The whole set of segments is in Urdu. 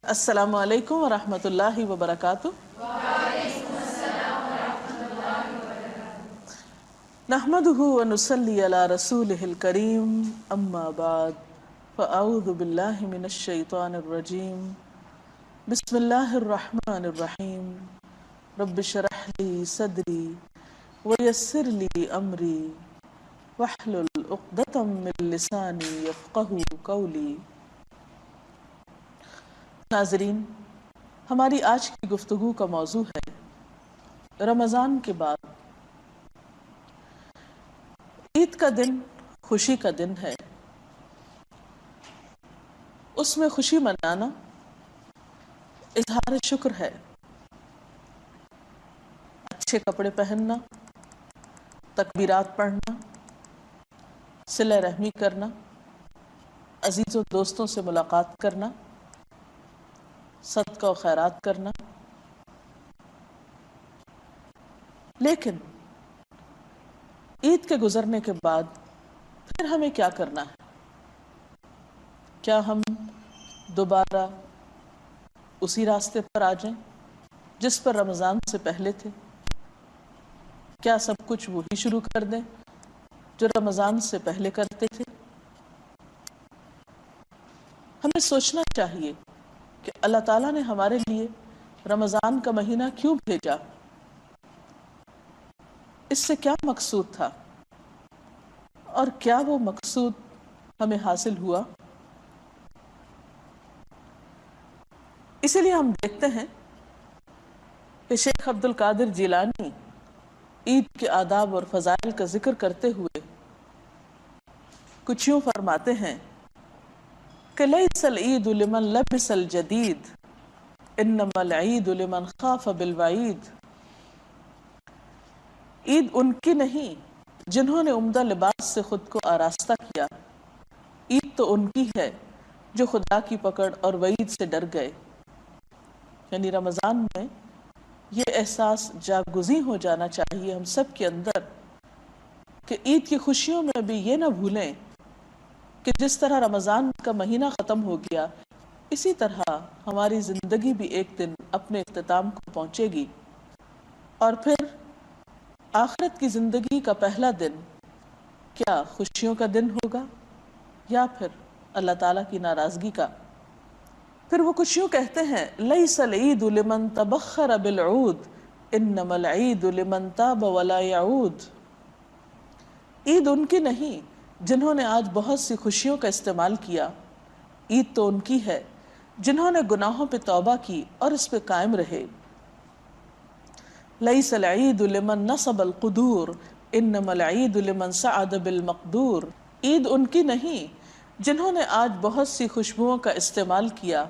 السلام علیکم ورحمۃ اللہ وبرکاتہ۔ نحمده ونصلی علی رسولہ الکریم، اما بعد فاعوذ باللہ من الشیطان الرجیم، بسم اللہ الرحمن الرحیم، رب اشرح لی صدری ویسر لی امری واحلل عقدۃ من لسانی یفقہوا قولی۔ ناظرین، ہماری آج کی گفتگو کا موضوع ہے رمضان کے بعد۔ عید کا دن خوشی کا دن ہے، اس میں خوشی منانا اظہار شکر ہے، اچھے کپڑے پہننا، تکبیرات پڑھنا، صلہ رحمی کرنا، عزیز و دوستوں سے ملاقات کرنا، صدقہ و خیرات کرنا۔ لیکن عید کے گزرنے کے بعد پھر ہمیں کیا کرنا ہے؟ کیا ہم دوبارہ اسی راستے پر آ جائیں جس پر رمضان سے پہلے تھے؟ کیا سب کچھ وہی شروع کر دیں جو رمضان سے پہلے کرتے تھے؟ ہمیں سوچنا چاہیے کہ اللہ تعالیٰ نے ہمارے لیے رمضان کا مہینہ کیوں بھیجا، اس سے کیا مقصود تھا، اور کیا وہ مقصود ہمیں حاصل ہوا؟ اسی لیے ہم دیکھتے ہیں کہ شیخ عبد القادر جیلانی عید کے آداب اور فضائل کا ذکر کرتے ہوئے کچھ یوں فرماتے ہیں کہ لیس العید لمن لبس الجدید انما العید لمن خاف بالوعید۔ عید ان کی نہیں جنہوں نے عمدہ لباس سے خود کو آراستہ کیا، عید تو ان کی ہے جو خدا کی پکڑ اور وعید سے ڈر گئے۔ یعنی رمضان میں یہ احساس جاگزیں ہو جانا چاہیے ہم سب کے اندر کہ عید کی خوشیوں میں بھی یہ نہ بھولیں کہ جس طرح رمضان کا مہینہ ختم ہو گیا، اسی طرح ہماری زندگی بھی ایک دن اپنے اختتام کو پہنچے گی، اور پھر آخرت کی زندگی کا پہلا دن کیا خوشیوں کا دن ہوگا یا پھر اللہ تعالیٰ کی ناراضگی کا؟ پھر وہ کچھ یوں کہتے ہیں لیس العید لمن تبخر بالعود انما العید لمن تاب ولا یعود۔ عید ان کی نہیں جنہوں نے آج بہت سی خوشیوں کا استعمال کیا، عید تو ان کی ہے جنہوں نے گناہوں پہ توبہ کی اور اس پہ قائم رہے۔ لیس العید لمن نصب القدور انما العید لمن سعد بالمقدور۔ عید ان کی نہیں جنہوں نے آج بہت سی خوشبوؤں کا استعمال کیا،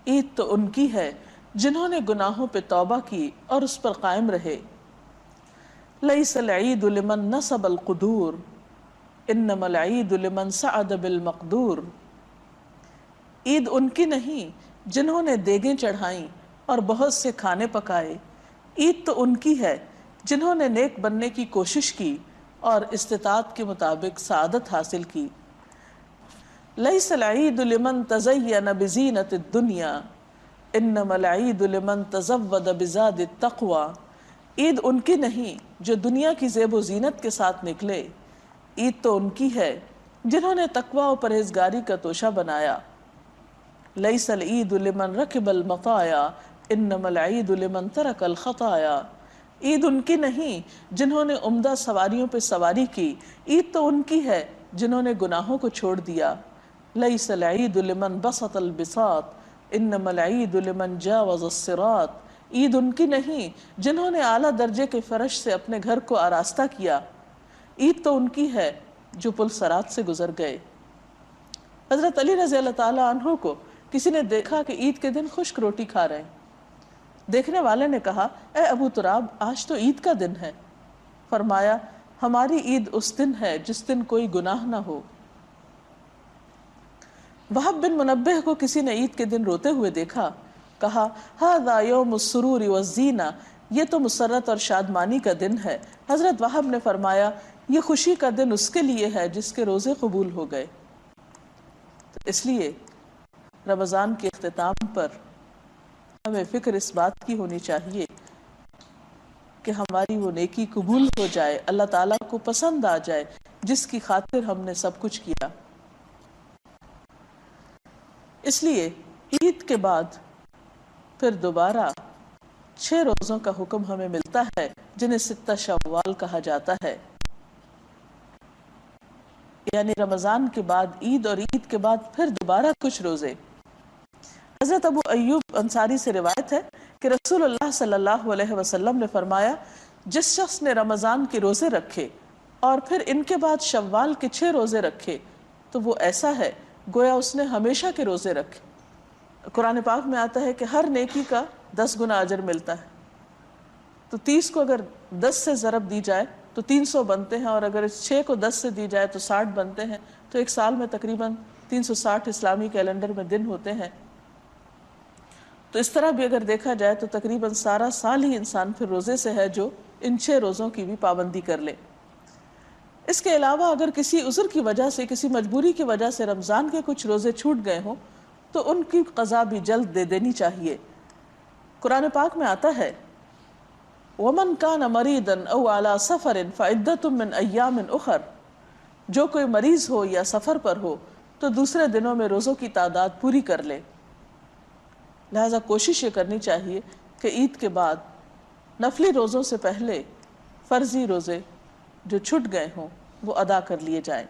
عید تو ان کی ہے جنہوں نے گناہوں پہ توبہ کی اور اس پر قائم رہے۔ لیس العید لمن نصب القدور انما العید لمن سعد بالمقدور۔ عید ان کی نہیں جنہوں نے دیگیں چڑھائیں اور بہت سے کھانے پکائے، عید تو ان کی ہے جنہوں نے نیک بننے کی کوشش کی اور استطاعت کے مطابق سعادت حاصل کی۔ لیس العید لمن تزین بزینت الدنیا انما العید لمن تزود بزاد التقوی۔ عید ان کی نہیں جو دنیا کی زیب و زینت کے ساتھ نکلے، عید تو ان کی ہے جنہوں نے تقوی و پرہیزگاری کا توشہ بنایا۔ لیس العید لمن رکب المطایا انما العید لمن ترک الخطایا۔ عید ان کی نہیں جنہوں نے عمدہ سواریوں پہ سواری کی، عید تو ان کی ہے جنہوں نے گناہوں کو چھوڑ دیا۔ لیس العید لمن بسط البساط انما العید لمن جاوز الصراط۔ عید ان کی نہیں جنہوں نے اعلیٰ درجے کے فرش سے اپنے گھر کو آراستہ کیا، عید تو ان کی ہے جو پل صراط سے گزر گئے۔ حضرت علی رضی اللہ تعالیٰ عنہ کو کسی نے دیکھا کہ عید کے دن خشک روٹی کھا رہے ہیں۔ دیکھنے والے نے کہا اے ابو تراب، آج تو عید کا دن ہے۔ فرمایا ہماری عید اس دن ہے جس دن کوئی گناہ نہ ہو۔ وہب بن منبہ کو کسی نے عید کے دن روتے ہوئے دیکھا، کہا ھذا یوم السرور والزینہ، یہ تو مسرت اور شادمانی کا دن ہے۔ حضرت وہب نے فرمایا یہ خوشی کا دن اس کے لیے ہے جس کے روزے قبول ہو گئے۔ تو اس لیے رمضان کے اختتام پر ہمیں فکر اس بات کی ہونی چاہیے کہ ہماری وہ نیکی قبول ہو جائے، اللہ تعالیٰ کو پسند آ جائے جس کی خاطر ہم نے سب کچھ کیا۔ اس لیے عید کے بعد پھر دوبارہ 6 روزوں کا حکم ہمیں ملتا ہے جنہیں 6 شوال کہا جاتا ہے، یعنی رمضان کے بعد عید اور عید کے بعد پھر دوبارہ کچھ روزے۔ حضرت ابو ایوب انصاری سے روایت ہے کہ رسول اللہ صلی اللہ علیہ وسلم نے فرمایا، جس شخص نے رمضان کے روزے رکھے اور پھر ان کے بعد شوال کے 6 روزے رکھے تو وہ ایسا ہے گویا اس نے ہمیشہ کے روزے رکھے۔ قرآن پاک میں آتا ہے کہ ہر نیکی کا 10 گنا اجر ملتا ہے، تو 30 کو اگر 10 سے ضرب دی جائے تو 300 بنتے ہیں، اور اگر اس 6 کو 10 سے دی جائے تو 60 بنتے ہیں، تو ایک سال میں تقریباً 360 اسلامی کیلنڈر میں دن ہوتے ہیں۔ تو اس طرح بھی اگر دیکھا جائے تو تقریباً سارا سال ہی انسان پھر روزے سے ہے جو ان 6 روزوں کی بھی پابندی کر لے۔ اس کے علاوہ اگر کسی عذر کی وجہ سے، کسی مجبوری کی وجہ سے رمضان کے کچھ روزے چھوٹ گئے ہوں تو ان کی قضا بھی جلد دے دینی چاہیے۔ قرآن پاک میں آتا ہے وَمَنْ كَانَ مَرِيضًا أَوْ عَلَى سَفَرٍ فَعِدَّةٌ مِّنْ أَيَّامٍ أُخَرَ، جو کوئی مریض ہو یا سفر پر ہو تو دوسرے دنوں میں روزوں کی تعداد پوری کر لے۔ لہذا کوشش یہ کرنی چاہیے کہ عید کے بعد نفلی روزوں سے پہلے فرضی روزے جو چھٹ گئے ہوں وہ ادا کر لیے جائیں۔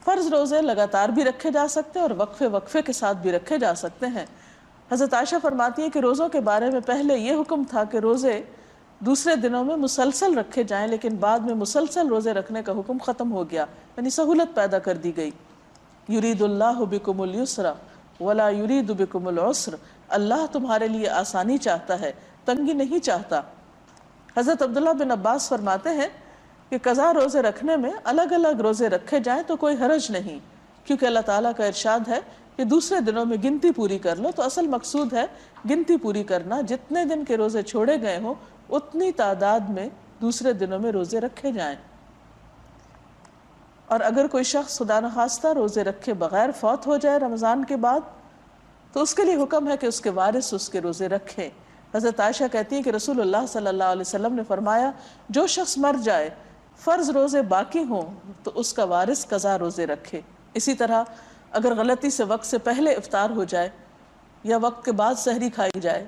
فرض روزے لگاتار بھی رکھے جا سکتے ہیں اور وقفے وقفے کے ساتھ بھی رکھے جا سکتے ہیں۔ حضرت عائشہ فرماتی ہیں کہ روزوں کے بارے میں پہلے یہ حکم تھا کہ روزے دوسرے دنوں میں مسلسل رکھے جائیں، لیکن بعد میں مسلسل روزے رکھنے کا حکم ختم ہو گیا، یعنی سہولت پیدا کر دی گئی۔ یرید اللہ بکم اليسر ولا یرید بکم العسر، اللہ تمہارے لیے آسانی چاہتا ہے، تنگی نہیں چاہتا۔ حضرت عبداللہ بن عباس فرماتے ہیں کہ قضا روزے رکھنے میں الگ الگ روزے رکھے جائیں تو کوئی حرج نہیں، کیونکہ اللہ تعالیٰ کا ارشاد ہے کہ دوسرے دنوں میں گنتی پوری کر لو، تو اصل مقصود ہے گنتی پوری کرنا، جتنے دن کے روزے چھوڑے گئے ہوں اتنی تعداد میں دوسرے دنوں میں روزے رکھے جائیں۔ اور اگر کوئی شخص خدا نخواستہ روزے رکھے بغیر فوت ہو جائے رمضان کے بعد تو اس کے لیے حکم ہے کہ اس کے وارث اس کے روزے رکھیں۔ حضرت عائشہ کہتی ہیں کہ رسول اللہ صلی اللہ علیہ وسلم نے فرمایا، جو شخص مر جائے فرض روزے باقی ہوں تو اس کا وارث قضا روزے رکھے۔ اسی طرح اگر غلطی سے وقت سے پہلے افطار ہو جائے یا وقت کے بعد سحری کھائی جائے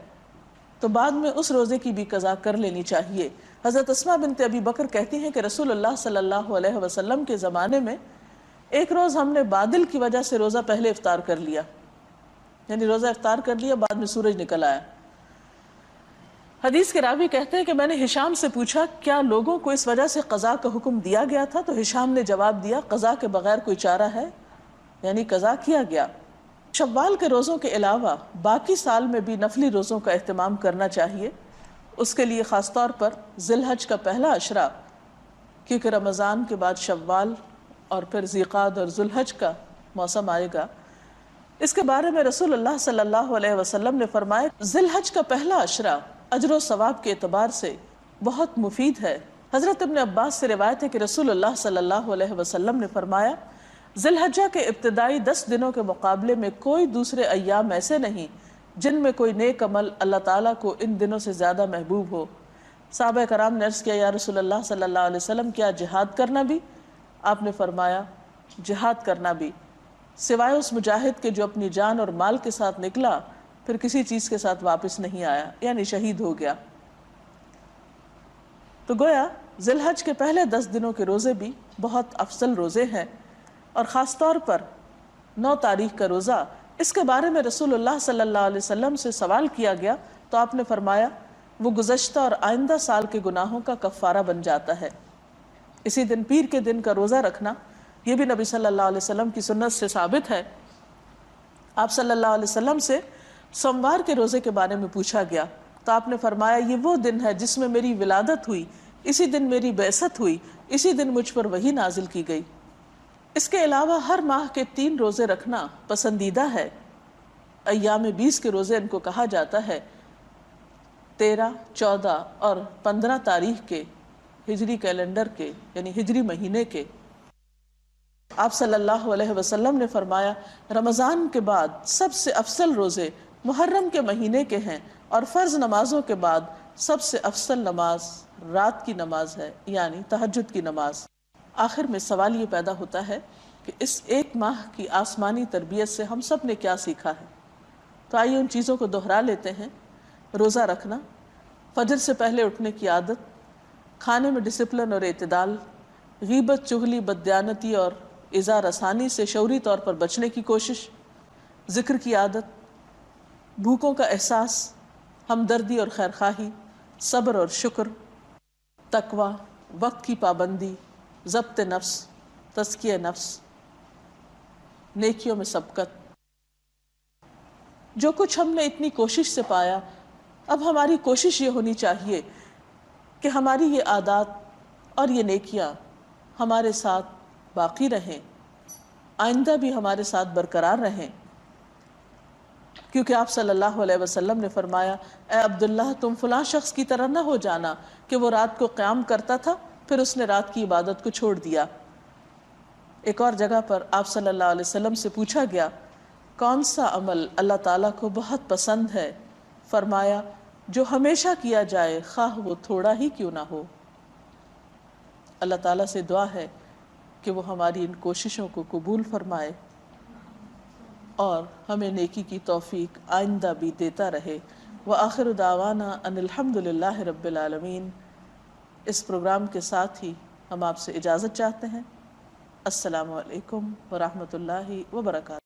تو بعد میں اس روزے کی بھی قضا کر لینی چاہیے۔ حضرت اسماء بنت ابی بکر کہتی ہیں کہ رسول اللہ صلی اللہ علیہ وسلم کے زمانے میں ایک روز ہم نے بادل کی وجہ سے روزہ پہلے افطار کر لیا، یعنی روزہ افطار کر لیا، بعد میں سورج نکل آیا۔ حدیث کے راوی کہتے ہیں کہ میں نے ہشام سے پوچھا کیا لوگوں کو اس وجہ سے قضا کا حکم دیا گیا تھا، تو ہشام نے جواب دیا قضا کے بغیر کوئی چارہ ہے، یعنی قضا کیا گیا۔ شوال کے روزوں کے علاوہ باقی سال میں بھی نفلی روزوں کا اہتمام کرنا چاہیے۔ اس کے لیے خاص طور پر ذی الحج کا پہلا عشرہ، کیونکہ رمضان کے بعد شوال اور پھر ذی قعد اور ذی الحج کا موسم آئے گا۔ اس کے بارے میں رسول اللہ صلی اللہ علیہ وسلم نے فرمایا ذی الحج کا پہلا عشرہ اجر و ثواب کے اعتبار سے بہت مفید ہے۔ حضرت ابن عباس سے روایت ہے کہ رسول اللہ صلی اللہ علیہ وسلم نے فرمایا ذی الحجہ کے ابتدائی 10 دنوں کے مقابلے میں کوئی دوسرے ایام ایسے نہیں جن میں کوئی نیک عمل اللہ تعالیٰ کو ان دنوں سے زیادہ محبوب ہو۔ صحابہ کرام نے عرض کیا یا رسول اللہ صلی اللہ علیہ وسلم کیا جہاد کرنا بھی؟ آپ نے فرمایا جہاد کرنا بھی، سوائے اس مجاہد کے جو اپنی جان اور مال کے ساتھ نکلا پھر کسی چیز کے ساتھ واپس نہیں آیا، یعنی شہید ہو گیا۔ تو گویا ذی الحج کے پہلے 10 دنوں کے روزے بھی بہت افضل روزے ہیں، اور خاص طور پر 9 تاریخ کا روزہ، اس کے بارے میں رسول اللہ صلی اللہ علیہ وسلم سے سوال کیا گیا تو آپ نے فرمایا وہ گزشتہ اور آئندہ سال کے گناہوں کا کفارہ بن جاتا ہے۔ اسی دن پیر کے دن کا روزہ رکھنا یہ بھی نبی صلی اللہ علیہ وسلم کی سنت سے ثابت ہے۔ آپ صلی اللہ علیہ وسلم سے سوموار کے روزے کے بارے میں پوچھا گیا تو آپ نے فرمایا یہ وہ دن ہے جس میں میری ولادت ہوئی، اسی دن میری بعثت ہوئی، اسی دن مجھ پر وحی نازل کی گئی۔ اس کے علاوہ ہر ماہ کے 3 روزے رکھنا پسندیدہ ہے۔ ایام 20 کے روزے ان کو کہا جاتا ہے، 13، 14 اور 15 تاریخ کے ہجری کیلنڈر کے، یعنی ہجری مہینے کے۔ آپ صلی اللہ علیہ وسلم نے فرمایا رمضان کے بعد سب سے افضل روزے محرم کے مہینے کے ہیں، اور فرض نمازوں کے بعد سب سے افضل نماز رات کی نماز ہے، یعنی تہجد کی نماز۔ آخر میں سوال یہ پیدا ہوتا ہے کہ اس ایک ماہ کی آسمانی تربیت سے ہم سب نے کیا سیکھا ہے؟ تو آئیے ان چیزوں کو دہرا لیتے ہیں۔ روزہ رکھنا، فجر سے پہلے اٹھنے کی عادت، کھانے میں ڈسپلن اور اعتدال، غیبت، چغلی، بددیانتی اور اظہار رسانی سے شعوری طور پر بچنے کی کوشش، ذکر کی عادت، بھوکوں کا احساس، ہمدردی اور خیرخواہی، صبر اور شکر، تقوی، وقت کی پابندی، ضبط نفس، تزکیہ نفس، نیکیوں میں سبقت۔ جو کچھ ہم نے اتنی کوشش سے پایا، اب ہماری کوشش یہ ہونی چاہیے کہ ہماری یہ عادات اور یہ نیکیاں ہمارے ساتھ باقی رہیں، آئندہ بھی ہمارے ساتھ برقرار رہیں، کیونکہ آپ صلی اللہ علیہ وسلم نے فرمایا اے عبداللہ تم فلاں شخص کی طرح نہ ہو جانا کہ وہ رات کو قیام کرتا تھا پھر اس نے رات کی عبادت کو چھوڑ دیا۔ ایک اور جگہ پر آپ صلی اللہ علیہ وسلم سے پوچھا گیا کون سا عمل اللہ تعالیٰ کو بہت پسند ہے؟ فرمایا جو ہمیشہ کیا جائے خواہ وہ تھوڑا ہی کیوں نہ ہو۔ اللہ تعالیٰ سے دعا ہے کہ وہ ہماری ان کوششوں کو قبول فرمائے اور ہمیں نیکی کی توفیق آئندہ بھی دیتا رہے۔ وآخر دعوانا ان الحمد للہ رب العالمین۔ اس پروگرام کے ساتھ ہی ہم آپ سے اجازت چاہتے ہیں۔ السلام علیکم ورحمۃ اللہ وبرکاتہ۔